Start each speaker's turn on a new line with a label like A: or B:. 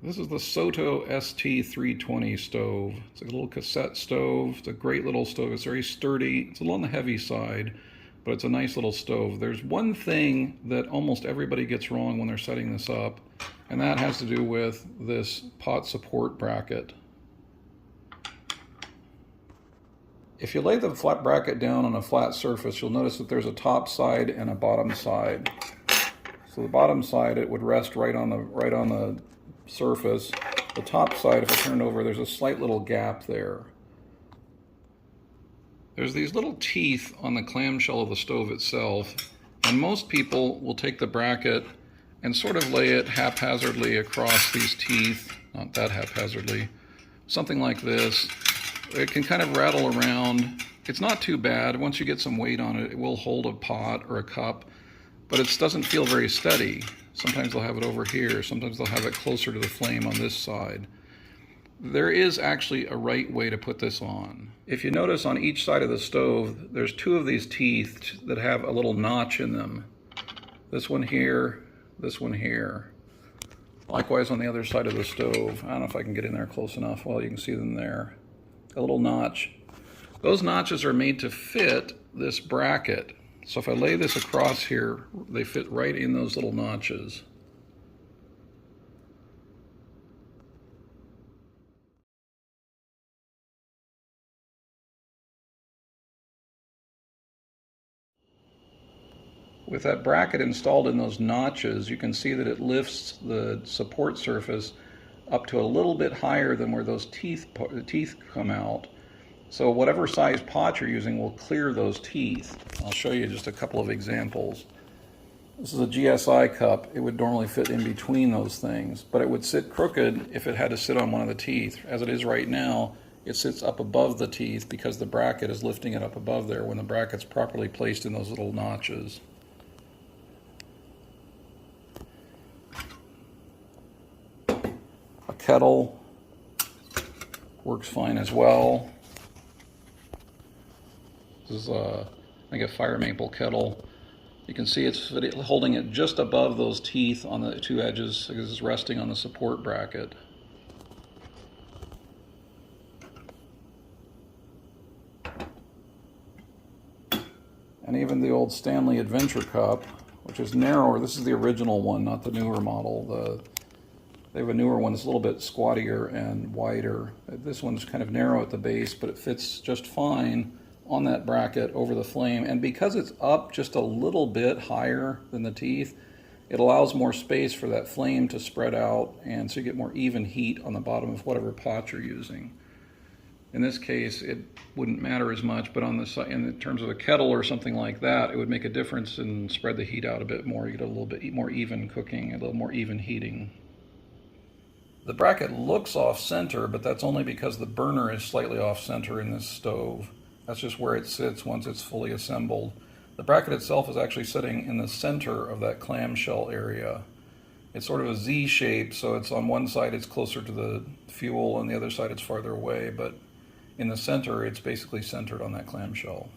A: This is the Soto ST-320 stove. It's a little cassette stove. It's a great little stove. It's very sturdy. It's a little on the heavy side, but it's a nice little stove. There's one thing that almost everybody gets wrong when they're setting this up, and that has to do with this pot support bracket. If you lay the flat bracket down on a flat surface, you'll notice that there's a top side and a bottom side. So the bottom side, it would rest right on the surface. The top side, if I turn it over, there's a slight little gap there. There's these little teeth on the clamshell of the stove itself, and most people will take the bracket and sort of lay it haphazardly across these teeth. Not that haphazardly. Something like this. It can kind of rattle around. It's not too bad. Once you get some weight on it, it will hold a pot or a cup, but it doesn't feel very steady. Sometimes they'll have it over here. Sometimes they'll have it closer to the flame on this side. There is actually a right way to put this on. If you notice on each side of the stove, there's two of these teeth that have a little notch in them. This one here, this one here. Likewise on the other side of the stove. I don't know if I can get in there close enough. Well, you can see them there. A little notch. Those notches are made to fit this bracket. So if I lay this across here, they fit right in those little notches. With that bracket installed in those notches, you can see that it lifts the support surface up to a little bit higher than where those teeth come out. So whatever size pot you're using will clear those teeth. I'll show you just a couple of examples. This is a GSI cup. It would normally fit in between those things, but it would sit crooked if it had to sit on one of the teeth. As it is right now, it sits up above the teeth because the bracket is lifting it up above there when the bracket's properly placed in those little notches. A kettle works fine as well. This is I think a fire maple kettle. You can see it's holding it just above those teeth on the two edges because it's resting on the support bracket. And even the old Stanley Adventure Cup, which is narrower. This is the original one, not the newer model. They have a newer one that's a little bit squattier and wider. This one's kind of narrow at the base, but it fits just fine on that bracket over the flame. And because it's up just a little bit higher than the teeth, it allows more space for that flame to spread out, and so you get more even heat on the bottom of whatever pot you're using. In this case, it wouldn't matter as much, but on the side, in terms of a kettle or something like that, it would make a difference and spread the heat out a bit more. You get a little bit more even cooking, a little more even heating. The bracket looks off-center, but that's only because the burner is slightly off-center in this stove. That's just where it sits once it's fully assembled. The bracket itself is actually sitting in the center of that clamshell area. It's sort of a Z shape, so it's on one side it's closer to the fuel, and the other side it's farther away, but in the center it's basically centered on that clamshell.